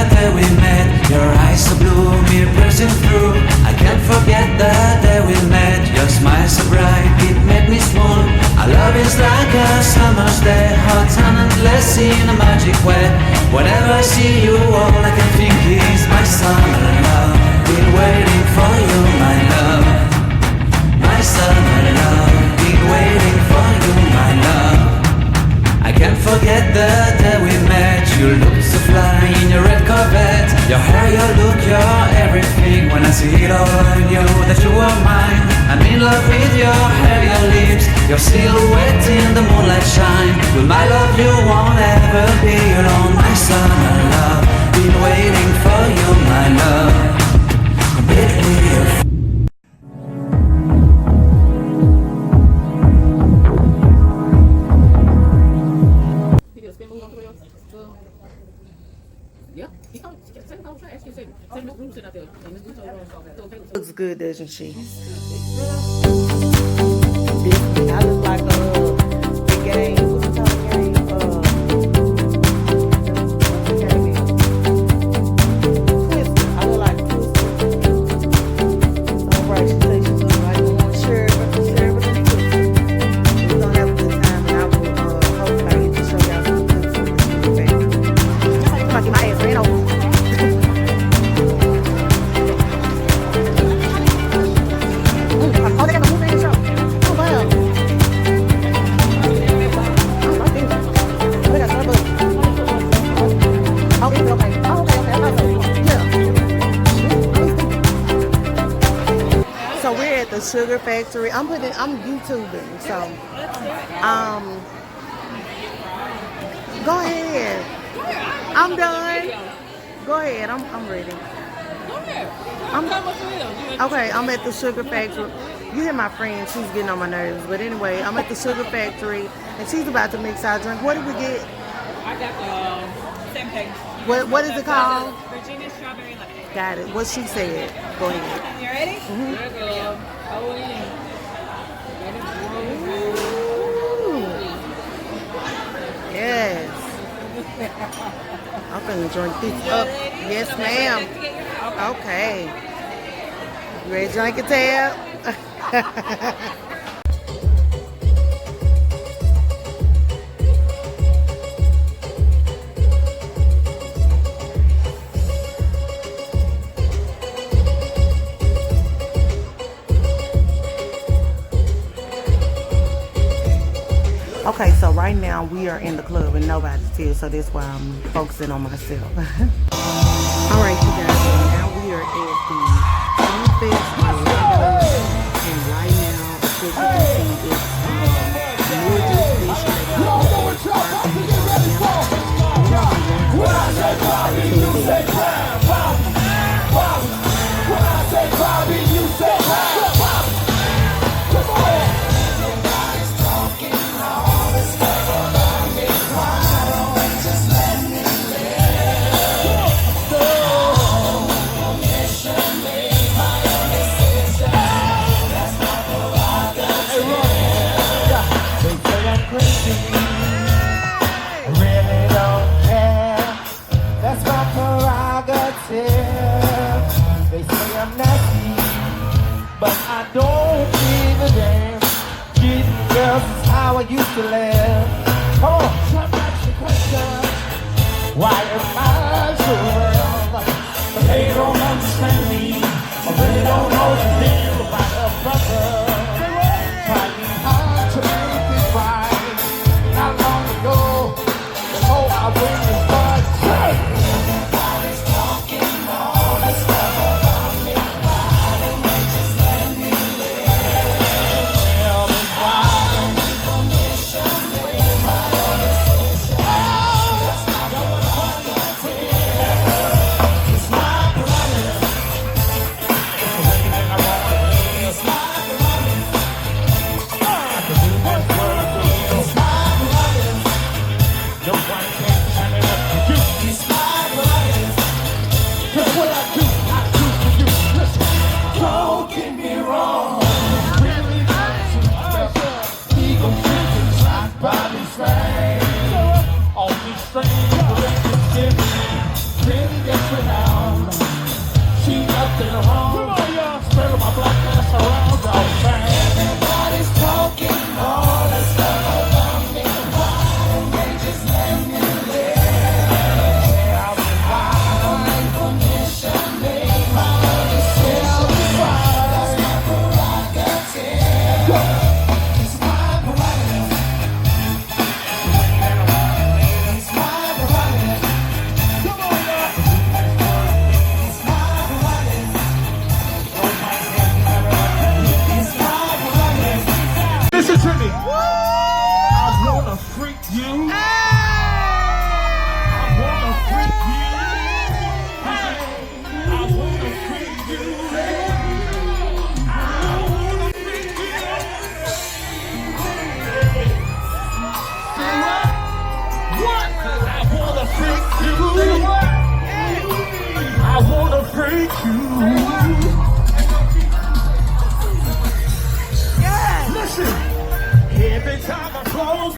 day we met. Your eyes so blue, me piercing through. I can't forget the day we met. Your smile so bright, it made me swoon. Our love is like a summer's day, hot and endless in a magic way. Whenever I see you, all I can think is my summer love. Been waiting for you, my love. My summer love. Been waiting for you, my love. I can't forget the day we met. You looked so fly in your red Corvette. Your hair, your look, your everything. When I see it all, I knew that you were mine. I'm in love with your hair, your lips, your silhouette in the moonlight shine. With my love you won't ever be alone. My summer love, been waiting for you, my love. Completely your Looks good, doesn't she? I look like the game. What's the time game? What's the game? Twister. I look like Twister. Alright, she said she looks like one Sherbert and Twister. We're gonna have a good time, and I will hopefully I get to show y'all some clips of this new baby. I'm gonna get my ass ran over. Oh, they got the movie in the show. Oh, wow. Oh, my goodness. They got Starbucks. Oh, it's okay. Oh, okay. Yeah. So we're at the Sugar Factory. I'm YouTubing. So, go ahead. I'm done. Go ahead. I'm ready. Okay, I'm at the Sugar Factory. You hear my friend, she's getting on my nerves. But anyway, I'm at the Sugar Factory, and she's about to mix our drink. What did we get? I got the champagne. What is it called? Virginia strawberry lemonade. Got it. What she said. Go ahead. You ready? Mm-hmm. Yes. I'm gonna drink this up. Yes, ma'am. Okay. You ready to drink it, Tab? Okay, so right now we are in the club and nobody's here, so that's why I'm focusing on myself. Alright, you guys, so now we are at the Sunfest Orlando, and right now, as you can see, it's Mildred's Fish and but I don't give a damn. Getting girls is how I used to live. Come on, try to ask the question. Why am I so well? But they don't understand me. I really don't know the deal about a brother. Trying hard to make it right. Not long ago, before I win this fight. Everybody's talking all this stuff about me. Listen, every time I close.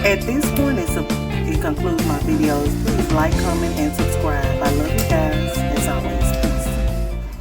At this point, it concludes my videos. Please like, comment, and subscribe. I love you guys.